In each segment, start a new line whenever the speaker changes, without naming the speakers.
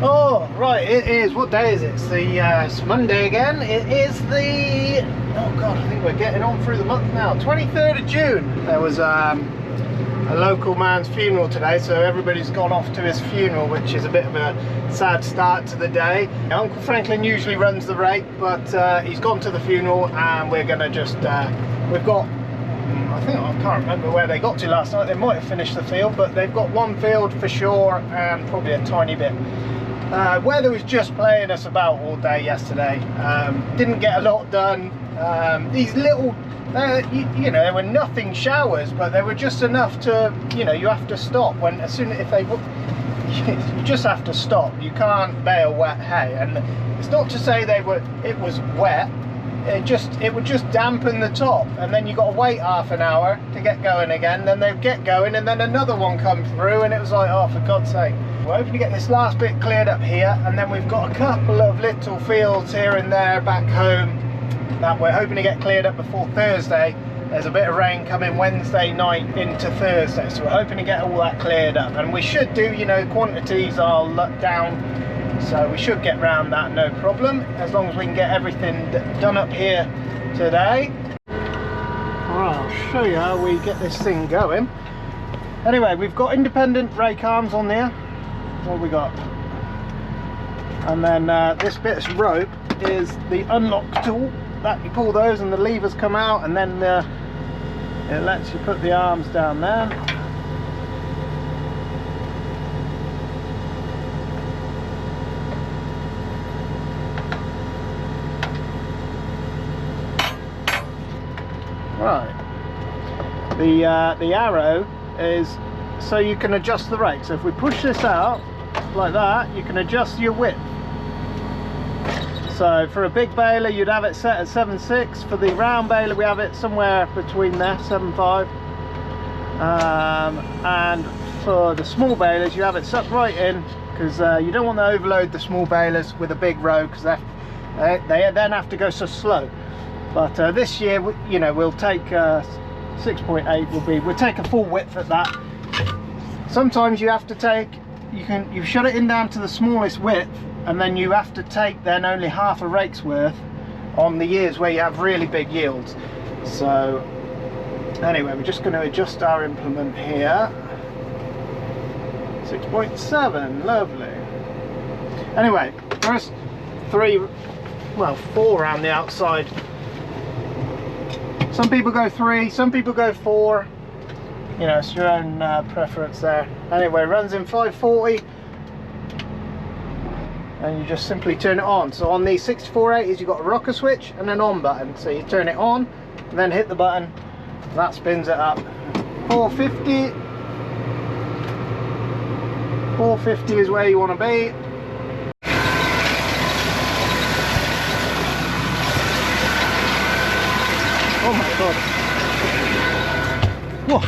Oh, right, it is, what day is it? It's Monday again. It is the, oh God, I think we're getting on through the month now, 23rd of June. There was a local man's funeral today, so everybody's gone off to his funeral, which is a bit of a sad start to the day. Uncle Franklin usually runs the rake, but he's gone to the funeral, and we're gonna just, we've got, I can't remember where they got to last night. They might have finished the field, but they've got one field for sure, and probably a tiny bit. Weather was just playing us about all day yesterday. Didn't get a lot done. These little, you know, there were nothing showers, but they were just enough to, you know, you have to stop when, as soon as if they, you just have to stop. You can't bale wet hay, and it's not to say it was wet. It would just dampen the top, and then you got to wait half an hour to get going again. Then they'd get going, and then another one come through, and it was like, oh, for God's sake. We're hoping to get this last bit cleared up here, and then we've got a couple of little fields here and there back home that we're hoping to get cleared up before Thursday. There's a bit of rain coming Wednesday night into Thursday, so we're hoping to get all that cleared up, and we should do, you know, quantities are down, so we should get round that no problem, as long as we can get everything done up here today. Well, I'll show you how we get this thing going. Anyway, we've got independent rake arms on there. What have we got? And then this bit of rope is the unlock tool that you pull those and the levers come out, and then it lets you put the arms down there. Right. The arrow is so you can adjust the rake. So if we push this out like that, you can adjust your width. So for a big baler, you'd have it set at 7.6. For the round baler, we have it somewhere between there, 7.5. And for the small balers, you have it sucked right in, because you don't want to overload the small balers with a big row, because they then have to go so slow. But this year, you know, we'll take 6.8. We'll take a full width at that. Sometimes you have to take, you shut it in down to the smallest width, and then you have to take then only half a rake's worth on the years where you have really big yields. So anyway, we're just going to adjust our implement here. 6.7, lovely. Anyway, first four around the outside. Some people go 3, some people go 4. You know, it's your own preference there. Anyway, it runs in 540, and you just simply turn it on. So on these 6480s, you've got a rocker switch and an on button. So you turn it on, and then hit the button, and that spins it up. 450. 450 is where you want to be. Oh my God. Whoa.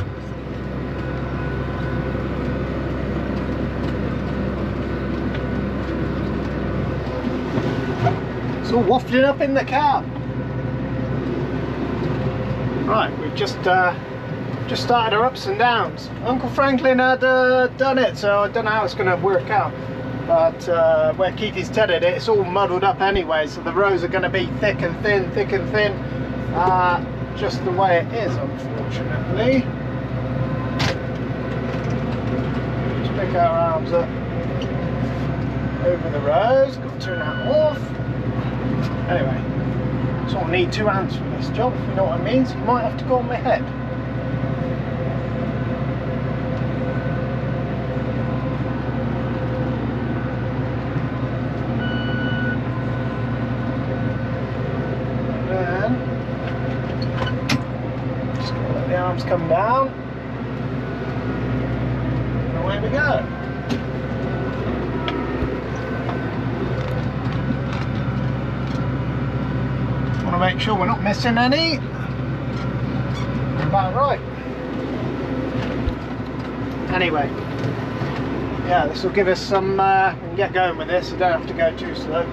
It's all wafting up in the cab. Right, we've just started our ups and downs. Uncle Franklin had done it, so I don't know how it's going to work out. But where Keithy's tethered it, it's all muddled up anyway, so the rows are going to be thick and thin, thick and thin. Just the way it is, unfortunately. Just pick our arms up over the rows. Got to turn that off. Anyway, sort of need 2 hands for this job, if you know what I mean. So you might have to go on my head. Arms come down, and away we go. Want to make sure we're not missing any. About right. Anyway, yeah, this will give us some. We can get going with this. So don't have to go too slow.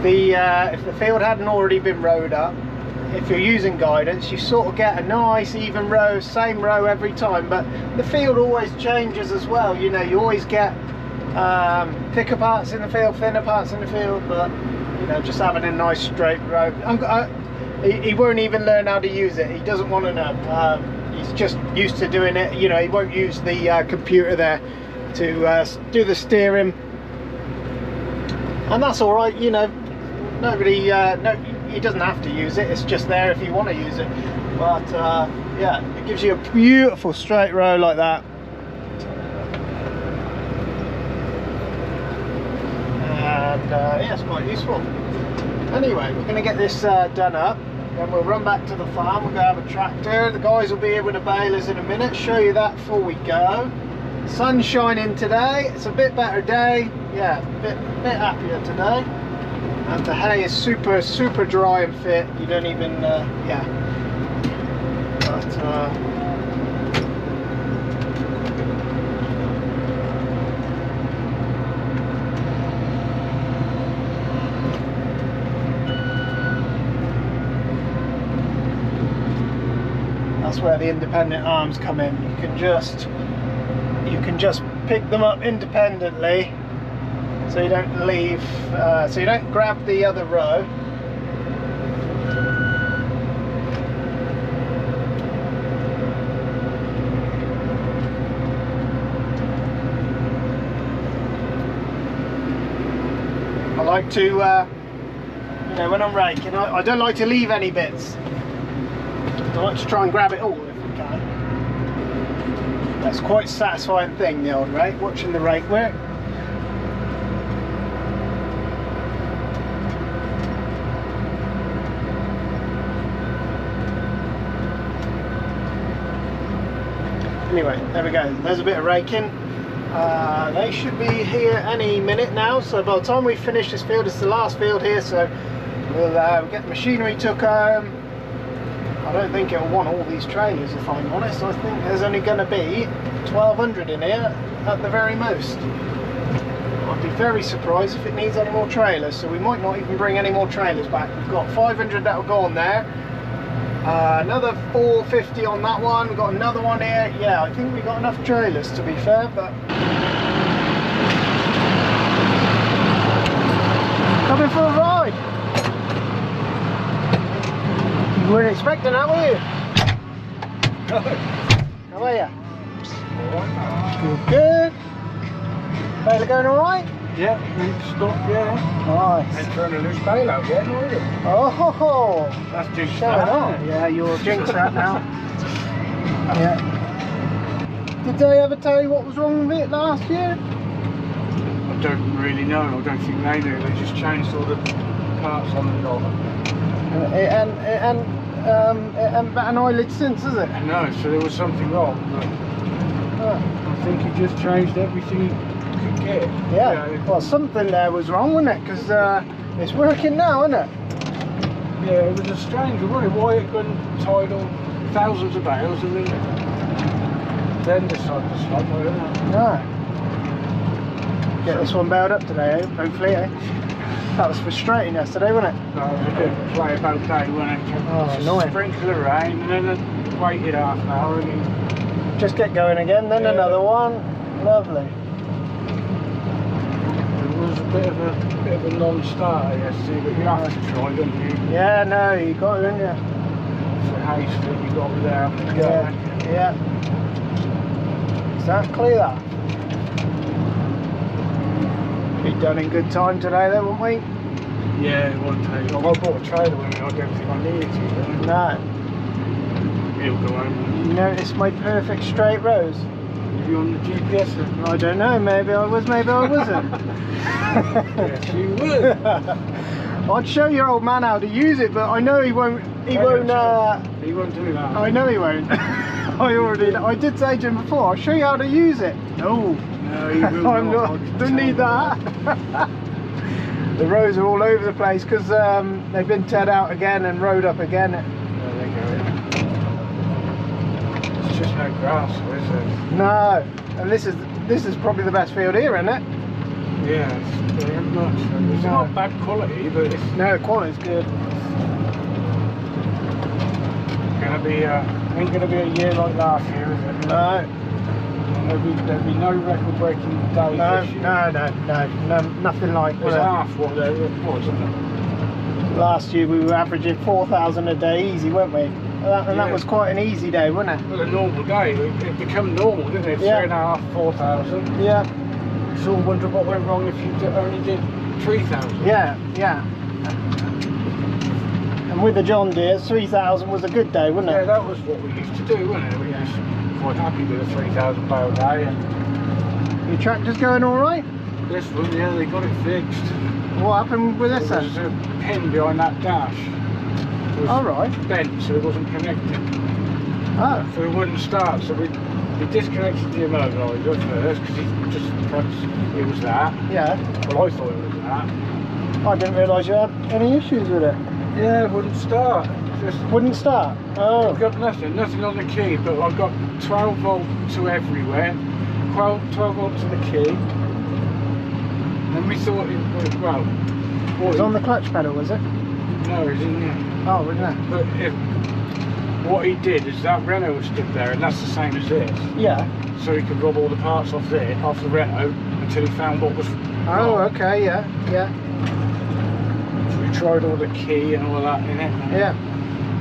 If the field hadn't already been rowed up, if you're using guidance, you sort of get a nice even row, same row every time, but the field always changes as well. You know, you always get thicker parts in the field, thinner parts in the field, but you know, just having a nice straight row. He won't even learn how to use it. He doesn't want to know. He's just used to doing it. You know, he won't use the computer there to do the steering, and that's all right. You know, nobody, no, he doesn't have to use it. It's just there if you want to use it. But yeah, it gives you a beautiful straight row like that. And yeah, it's quite useful. Anyway, we're going to get this done up, then we'll run back to the farm. We're going to have a tractor. The guys will be here with the balers in a minute. Show you that before we go. Sun's shining today. It's a bit better day. Yeah, a bit happier today. And the hay is super dry and fit. You don't even yeah. But that's where the independent arms come in. You can just pick them up independently, so you don't leave, so you don't grab the other row. I like to, you know, when I'm raking, I don't like to leave any bits. I like to try and grab it all if we can. That's quite a satisfying thing, the old rake, watching the rake work. Anyway, there we go. There's a bit of raking. They should be here any minute now, so by the time we finish this field, it's the last field here, so we'll get the machinery took home. I don't think it'll want all these trailers, if I'm honest. I think there's only going to be 1,200 in here at the very most. I'd be very surprised if it needs any more trailers, so we might not even bring any more trailers back. We've got 500 that will go on there, another 450 on that one. We've got another one here. Yeah, I think we've got enough trailers, to be fair. But coming for a ride. You weren't expecting that, were you? How are you? Good. Baler going alright?
Yeah, we've stopped, yeah.
Nice.
And turned a loose bale out yet, are you?
Oh,
That's just
showing off. Yeah, you'll jinx that now. Yeah. Did they ever tell you what was wrong with it last year?
I don't really know. I don't think they do. They just changed all the parts on the dog.
It hasn't got an eyelid since, has it?
No, so there was something wrong. But I think he just changed everything he could get.
Yeah. Well, something there was wrong, wasn't it? Because it's working now, isn't it?
Yeah, it was a strange one. Why it couldn't title thousands of bales and then decided to stop, I don't know.
No. Get this one bailed up today, eh? Hopefully, eh? That was frustrating yesterday, wasn't it?
That was a bit of a play about day, wasn't it?
Oh, annoying.
Sprinkle of rain and then I waited half an hour and he...
Just get going again, then another one. Lovely.
It was a bit of a non-starter yesterday, but you have to try, don't you?
Yeah, no, you got it, didn't you?
For haste that you got without to go.
Yeah. Exactly that. Be done in good time today, then, won't we?
Yeah, it won't take. Well, I bought a trailer with me. I don't think I needed to.
No.
He'll go home.
You notice my perfect straight rows?
Are you on the GPS?
I don't know. Maybe I was. Maybe I wasn't.
Yes, you would.
I'd show your old man how to use it, but I know he won't. He won't.
He won't do that.
I know he won't. I did say to him before, I'll show you how to use it. No.
No, he will not.
Don't need that. The roads are all over the place because they've been teared out again and rode up again.
There they go. It's just no grass, is it?
No. And this is probably the best field here, isn't it?
Yeah, it's very much. It's not bad quality, but it's...
No, the quality's good.
Gonna be ain't gonna be a year like last year, is it?
No.
There'd be no record-breaking days this year.
No, nothing like
It was
that.
half what there was, wasn't it?
Last year we were averaging 4,000 a day easy, weren't we? And that was quite an easy day, wasn't it?
Well, a normal day. It became normal, didn't it?
Yeah.
3,500, 4,000.
Yeah,
So I wonder what went wrong if you only did 3,000.
yeah. And with the John Deere, 3,000 was a good day, wasn't
Yeah,
it?
that was what we used to do, wasn't it? We used to be quite happy with a 3,000 bale day. And
Your tractor's going all right?
this one, yeah, they got it fixed.
What happened with this
There
then?
was a pin behind that dash. It was
All right.
bent, so it wasn't connected.
Oh,
So it wouldn't start. So we disconnected the immobiliser first because it was that.
yeah.
Well, I thought it was that.
I didn't realise you had any issues with it.
Yeah, it wouldn't start. Just
Wouldn't start. Oh,
I've got nothing on the key, but I've got 12 volt to everywhere, 12 volt to the key. And we thought it was, well,
it was on the clutch pedal, was it?
no, it's in there.
Oh, wasn't it?
But what he did is that Renault was stood there, and that's the same as this.
Yeah.
So he could rob all the parts off the Renault until he found what was
Oh,
wrong.
okay, yeah.
So we tried all the key and all of that in it.
Yeah.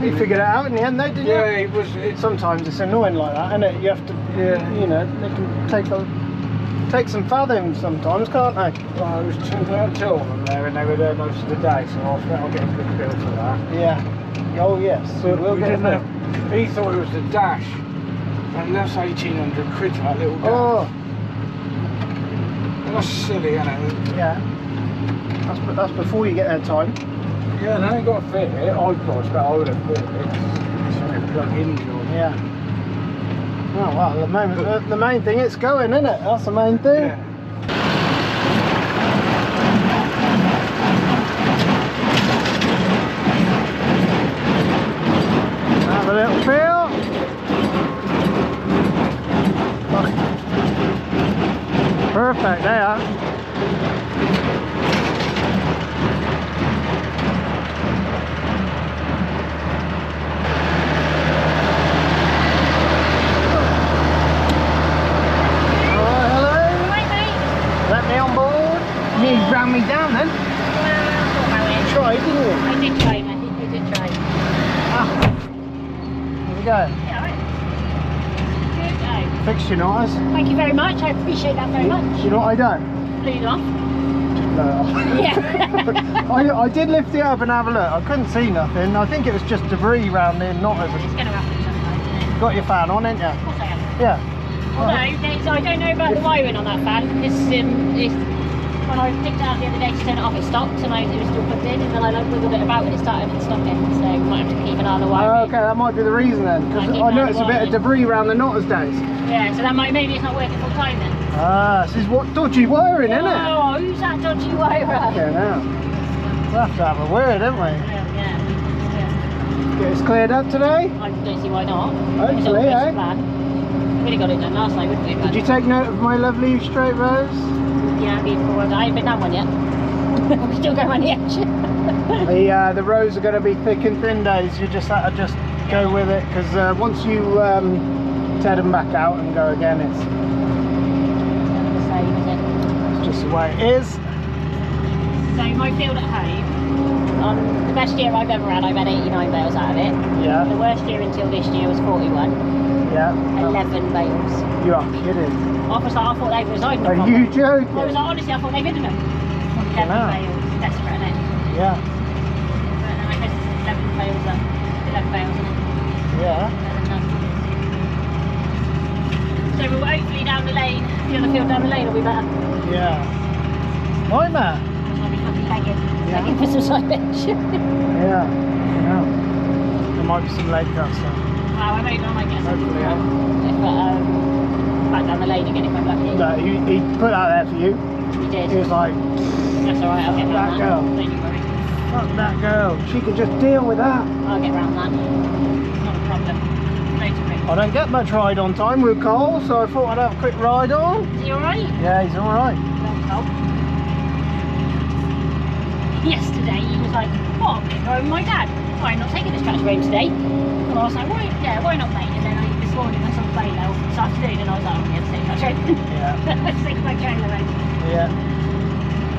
You figured it out in the end, though, didn't
Yeah,
you?
it was.
Sometimes it's annoying like that, isn't it? You have to, you know, they can take some fathom sometimes, can't they?
Well, it was two of them there, and they were there most of the day, so I thought I'll get a good bill for that.
Yeah. Oh, yes.
But
we'll
we
get
didn't
there.
know. He thought it was the dash, and that's 1,800 quid for that little dash.
Oh,
That's silly, isn't it?
yeah. That's before you get there time.
Yeah, and I ain't got to fit it. I would have bought it. So they plug in, John.
Yeah. Oh, well, the main thing, it's going, isn't it? That's the main thing.
Yeah.
Have a little feel. Perfect there. Let me on board. You ran me down then. Tried, didn't you?
I did try, mate. You did try.
Here we go.
Yeah, right. Good.
Fixed your knots.
Thank you very much. I appreciate that very much.
You know what I done?
Blew it off.
No.
Yeah.
I did lift it up and have a look. I couldn't see nothing. I think it was just debris around the knotters.
It's going to happen sometimes, isn't it?
Got your fan on, ain't you?
Of course I am.
Yeah.
Although, I don't know about the wiring on that fan, because when I picked it out the other day to turn it off, it stopped, and it was still plugged in, and then I wiggled it about and it started and stopped it, so we might have to keep an eye on the wiring.
Okay, that might be the reason then, because
Might keep
I
an eye on
noticed
the
a bit of
wiring.
debris around the knotters days.
Yeah, so that maybe it's not working full time then.
Ah, this is what dodgy wiring, isn't it?
Oh, who's that dodgy wirer?
Yeah, now. We'll have to have a word, don't we?
Yeah.
Get this cleared up today.
I don't see why not.
Hopefully,
It's
eh?
a plan. We'd have got it done last night, wouldn't we?
Did you take note of my lovely straight rows?
Yeah, beautiful ones. I haven't been down one yet. We're still going around the edge.
The rows are going to be thick and thin days. You just have to just go with it, because once you tear them back out and go again, it's
Never the same, is it?
it's just the way it is.
So my field at home, the best year I've ever had, I've had 89 bales out of it.
Yeah.
The worst year until this year was 41.
Yeah.
11 bales.
You are kidding.
I thought they were residing
Are
from
you
them.
joking?
I was like, honestly, I thought they'd hidden them. 11
hell.
bales. Desperate, isn't it?
Yeah.
But I guess 11 bales up. 11 bales, isn't it?
Yeah.
So we'll hopefully down the lane, the other field down the lane will be better.
Yeah. Nightmare.
I'll be fucking
Yeah.
begging for some silage.
Yeah. There might be some leg cuts though.
Wow, I might get some.
Hopefully, yeah.
If back down the lane again if I'm lucky.
No, he put that there for you.
He did.
He was like,
That's alright, I'll get
That
round that.
girl.
Don't you worry.
fuck that girl. She can just deal with that.
I'll get round that. Not a problem. No to bring.
I don't get much ride on time with Cole, so I thought I'd have a quick ride on.
Is he alright?
Yeah, he's alright.
Yesterday he was like, oh, I'm going with my dad. Oh, I'm not taking this tractor home today. And I was like, why not, mate? And then this this morning, I saw the bale this afternoon, and I was like, I'm going to take my trailer.
Yeah.
I think my trailer in.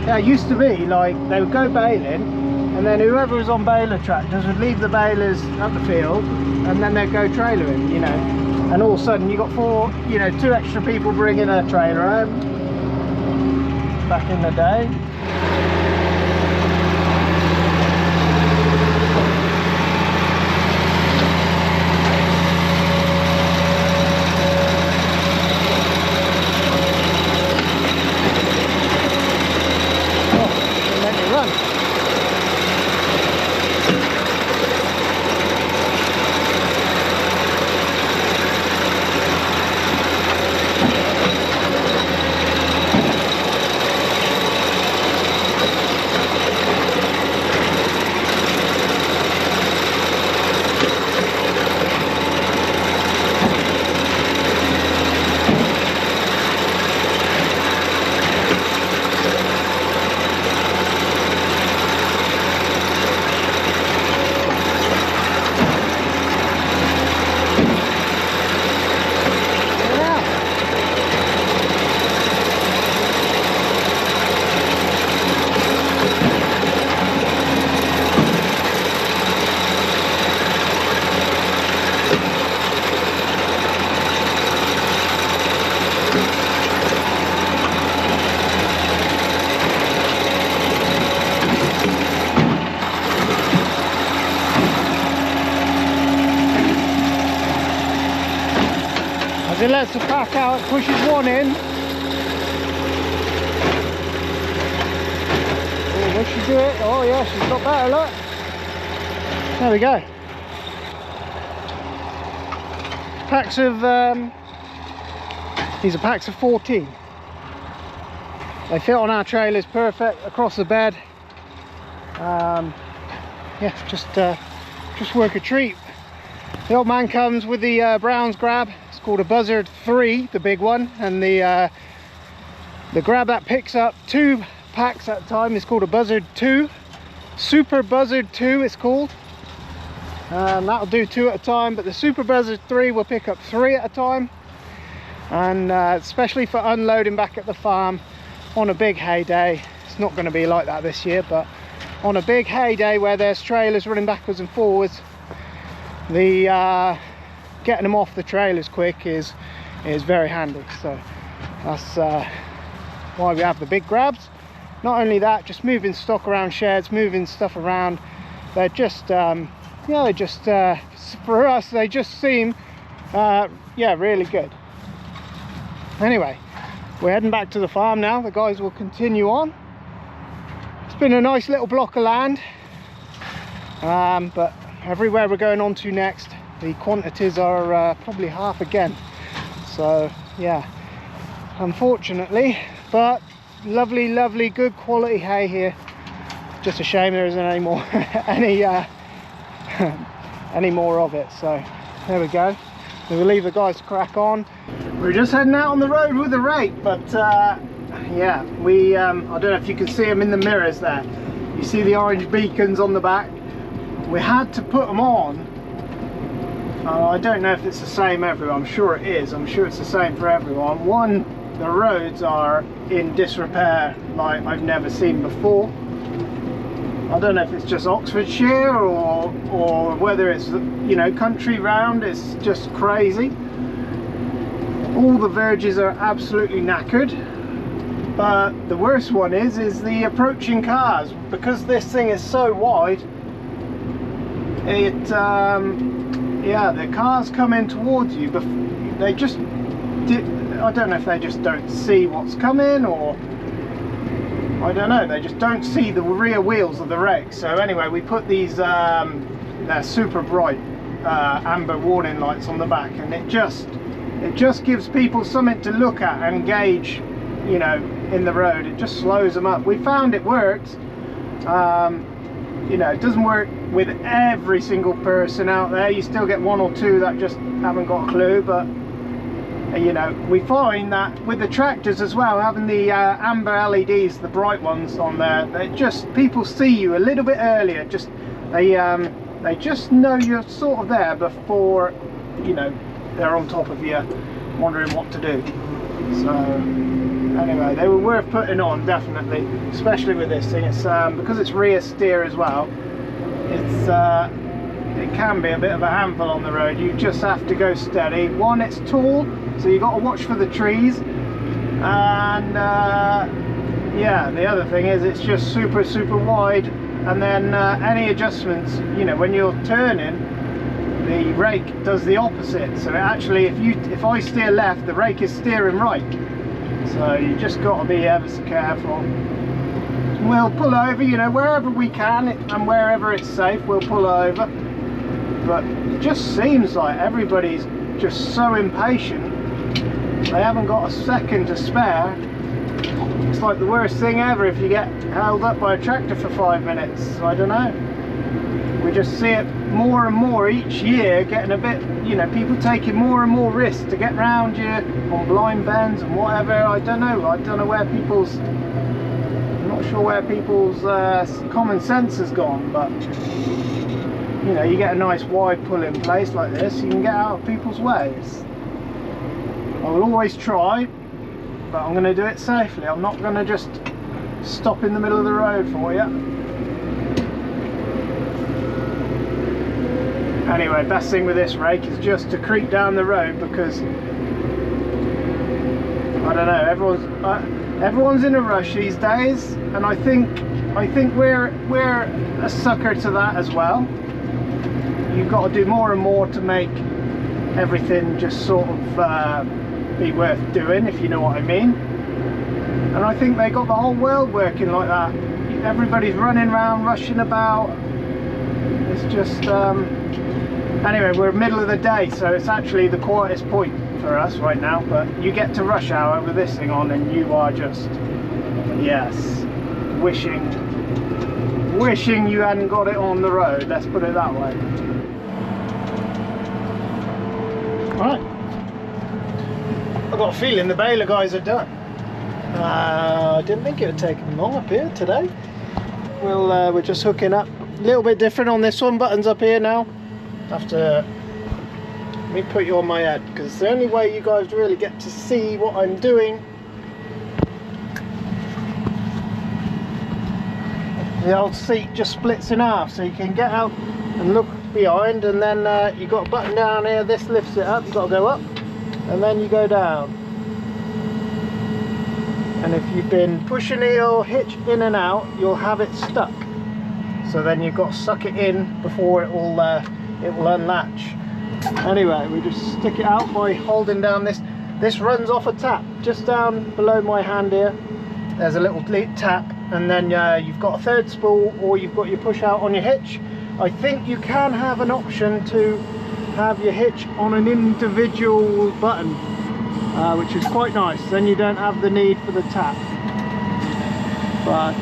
Yeah, it used to be like they would go baling, and then whoever was on baler tractors would leave the balers at the field, and then they'd go trailering, you know. And all of a sudden you got two extra people bringing a trailer home back in the day. It lets the pack out, pushes one in. Oh, will she do it? Oh yeah, she's got better, look. There we go. Packs of, these are packs of 14. They fit on our trailers perfect, across the bed. Yeah, just work a treat. The old man comes with the Browns grab. It's called a Buzzard 3, the big one, and the grab that picks up 2 packs at a time is called a Buzzard 2. Super Buzzard 2 it's called. That'll do 2 at a time, but the Super Buzzard 3 will pick up 3 at a time, and especially for unloading back at the farm on a big hay day. It's not going to be like that this year, but on a big hay day where there's trailers running backwards and forwards, the getting them off the trailers quick is very handy. So that's why we have the big grabs. Not only that, just moving stock around sheds, moving stuff around. They're just yeah, they just for us they just seem yeah, really good. Anyway, we're heading back to the farm now. The guys will continue on. It's been a nice little block of land, but everywhere we're going on to next, the quantities are probably half again. So yeah, unfortunately, but lovely good quality hay here. Just a shame there isn't any more any more of it. So there we go. We'll leave the guys to crack on. We're just heading out on the road with the rake, but yeah, we I don't know if you can see them in the mirrors there. You see the orange beacons on the back. We had to put them on. I don't know if it's the same everywhere. I'm sure it is. I'm sure it's the same for everyone. One, the roads are in disrepair like I've never seen before. I don't know if it's just Oxfordshire or whether it's, you know, country round. It's just crazy. All the verges are absolutely knackered. But the worst one is the approaching cars. Because this thing is so wide, it yeah, the cars come in towards you, but they just I don't know if they just don't see what's coming, or I don't know, they just don't see the rear wheels of the rake. So anyway, we put these they're super bright amber warning lights on the back, and it just gives people something to look at and gauge, you know, in the road. It just slows them up. We found it works. You know, it doesn't work with every single person out there. You still get 1 or 2 that just haven't got a clue, but you know, we find that with the tractors as well, having the amber LEDs, the bright ones on there, they just, people see you a little bit earlier. Just they just know you're sort of there before, you know, they're on top of you, wondering what to do. So anyway, they were worth putting on, definitely, especially with this thing. It's because it's rear steer as well. It's it can be a bit of a handful on the road. You just have to go steady. One, it's tall, so you got to watch for the trees, and yeah, the other thing is it's just super wide. And then any adjustments, you know, when you're turning, the rake does the opposite. So it actually, if I steer left, the rake is steering right. So you just got to be ever so careful. We'll pull over, you know, wherever we can and wherever it's safe, we'll pull over. But it just seems like everybody's just so impatient. They haven't got a second to spare. It's like the worst thing ever if you get held up by a tractor for 5 minutes. I don't know. We just see it more and more each year, getting a bit, you know, people taking more and more risks to get round you on blind bends and whatever. I don't know where people's, I'm not sure where people's common sense has gone, but you know, you get a nice wide pull in place like this, you can get out of people's ways. I will always try, but I'm going to do it safely. I'm not going to just stop in the middle of the road for you. Anyway, best thing with this rake is just to creep down the road, because I don't know, everyone's in a rush these days, and I think we're a sucker to that as well. You've got to do more and more to make everything just sort of be worth doing, if you know what I mean. And I think they got the whole world working like that. Everybody's running around, rushing about. It's just anyway, we're middle of the day, so it's actually the quietest point for us right now, but you get to rush hour with this thing on and you are just, yes, wishing you hadn't got it on the road, let's put it that way. Right, I've got a feeling the baler guys are done. I didn't think it would take them long up here today. We're just hooking up. A little bit different on this one, buttons up here now. Have to, let me put you on my head, because it's the only way you guys really get to see what I'm doing. The old seat just splits in half, so you can get out and look behind, and then you've got a button down here, this lifts it up, you've got to go up, and then you go down. And if you've been pushing your hitch in and out, you'll have it stuck. So then you've got to suck it in before it will unlatch. Anyway, we just stick it out by holding down this. This runs off a tap just down below my hand here. There's a little tap, and then you've got a third spool, or you've got your push out on your hitch. I think you can have an option to have your hitch on an individual button, which is quite nice. Then you don't have the need for the tap. But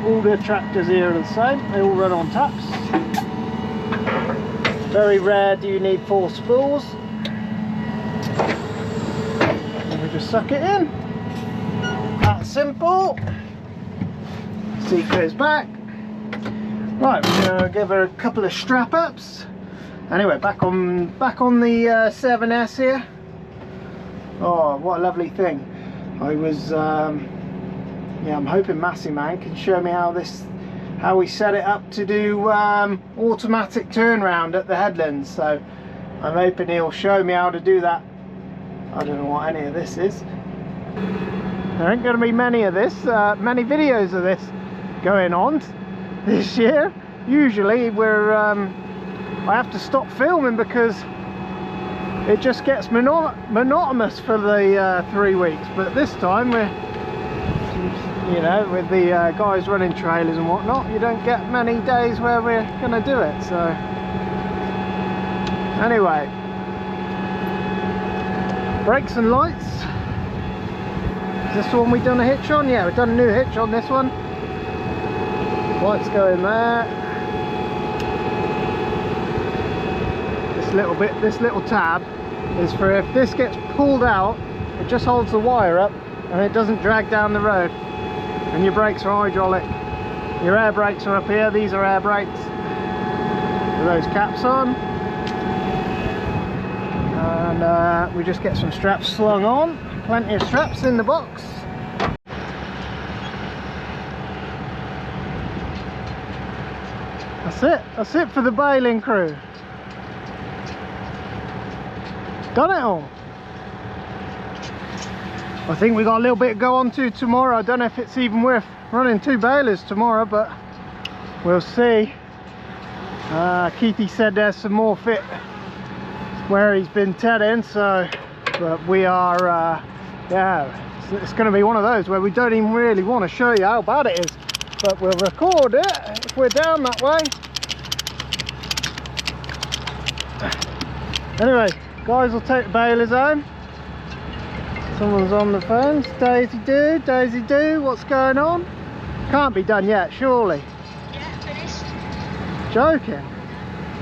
all the tractors here are the same, they all run on taps. Very rare do you need 4 spools. And we just suck it in. That's simple. Seat goes back. Right, we're going to give her a couple of strap ups. Anyway, back on the 7S here. Oh, what a lovely thing. I was yeah, I'm hoping Massey Man can show me how we set it up to do automatic turnaround at the headlands. So I'm hoping he'll show me how to do that. I don't know what any of this is. There ain't going to be many videos of this going on this year. Usually I have to stop filming because it just gets monotonous for the 3 weeks. But this time we're, you know, with the guys running trailers and whatnot, you don't get many days where we're going to do it. So anyway, brakes and lights. Is this the one we've done a hitch on? Yeah, we've done a new hitch on this one. Lights go in there. This little tab is for if this gets pulled out, it just holds the wire up and it doesn't drag down the road. And your brakes are hydraulic. Your air brakes are up here, these are air brakes with those caps on. and we just get some straps slung on. Plenty of straps in the box. That's it for the baling crew. Done it all. I think we got a little bit to go on to tomorrow. I don't know if it's even worth running 2 balers tomorrow, but we'll see. Keithy said there's some more fit where he's been tedding, so but we are yeah, it's going to be one of those where we don't even really want to show you how bad it is, but we'll record it if we're down that way. Anyway, guys, will take the balers home. Someone's on the phone. Daisy do, what's going on? Can't be done yet, surely.
Yeah, finished.
Joking.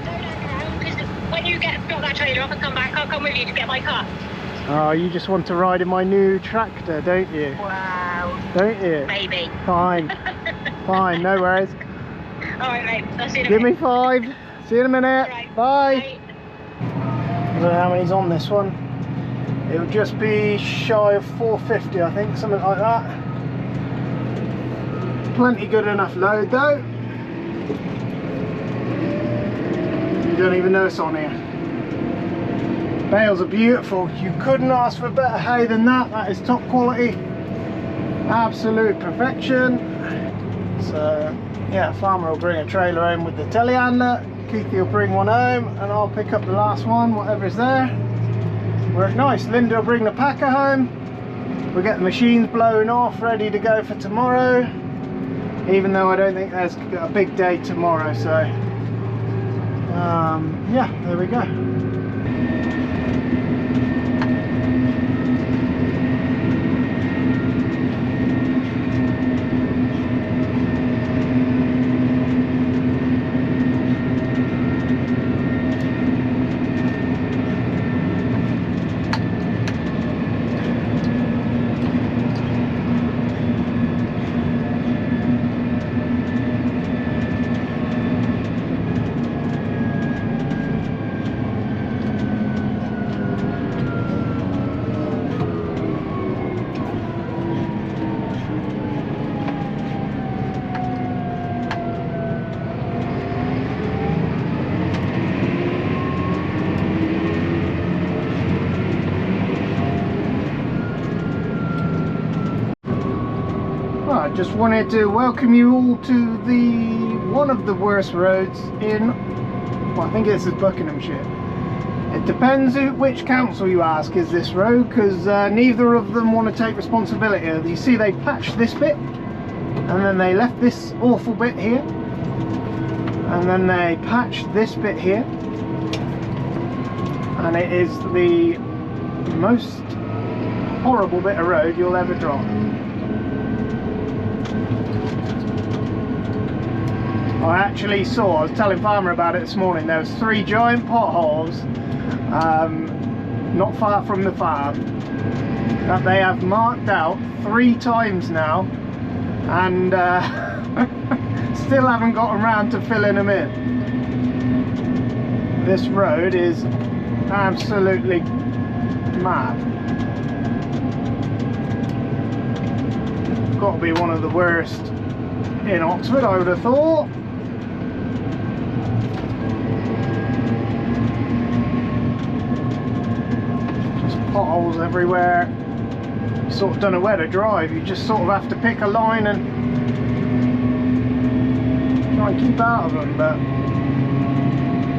No, because when you drop that trailer off and come back, I'll come with you to get my car.
Oh, you just want to ride in my new tractor, don't you?
Wow.
Don't you?
Maybe.
Fine. Fine, no worries.
Alright, mate. I'll see you in a
Give
minute.
me 5. See you in a minute.
Right.
Bye. I don't know how many's on this one. It'll just be shy of 450, I think, something like that. Plenty good enough load though. You don't even know it's on here. Bales are beautiful. You couldn't ask for better hay than that. That is top quality. Absolute perfection. So yeah, farmer will bring a trailer home with the telehandler. Keithy will bring one home and I'll pick up the last one, whatever's there. Work nice. Linda will bring the packer home. We'll get the machines blown off, ready to go for tomorrow. Even though I don't think there's a big day tomorrow, so yeah, there we go. I just wanted to welcome you all to one of the worst roads in, well, I think this is Buckinghamshire. It depends which council you ask is this road, because neither of them want to take responsibility. You see, they patched this bit and then they left this awful bit here and then they patched this bit here, and it is the most horrible bit of road you'll ever drive. I actually saw, I was telling Farmer about it this morning, there was 3 giant potholes not far from the farm that they have marked out 3 times now, and still haven't gotten around to filling them in. This road is absolutely mad. Got to be one of the worst in Oxford, I would have thought. Potholes everywhere. You sort of don't know where to drive. You just sort of have to pick a line and try and keep out of them, but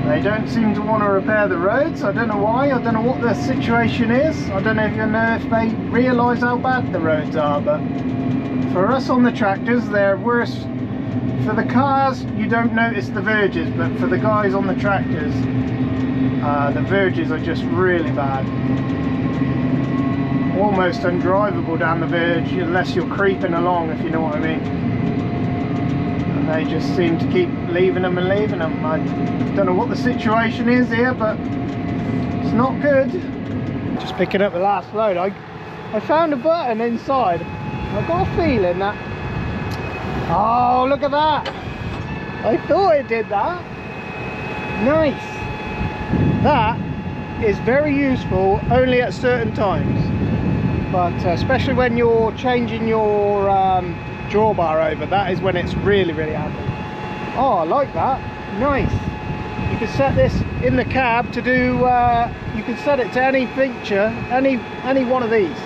they don't seem to want to repair the roads. I don't know why. I don't know what the situation is. I don't even know if they realise how bad the roads are, but for us on the tractors they're worse. For the cars you don't notice the verges, but for the guys on the tractors the verges are just really bad. Almost undrivable down the verge unless you're creeping along, if you know what I mean. And they just seem to keep leaving them and leaving them. I don't know what the situation is here, but it's not good. Just picking up the last load. I found a button inside. I've got a feeling that... Oh, look at that! I thought it did that. Nice. That is very useful only at certain times, but especially when you're changing your drawbar over, that is when it's really handy. Oh, I like that. Nice. You can set this in the cab to do, you can set it to any feature, any one of these.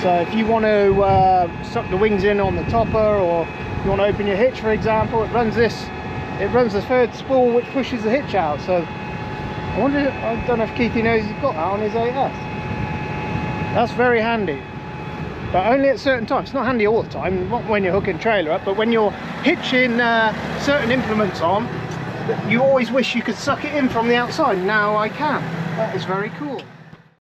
So if you want to suck the wings in on the topper, or you want to open your hitch, for example, it runs the third spool which pushes the hitch out. So I wonder, I don't know if Keithy knows he's got that on his 8S. That's very handy, but only at certain times. It's not handy all the time, not when you're hooking trailer up, but when you're hitching certain implements on, you always wish you could suck it in from the outside. Now I can. That is very cool.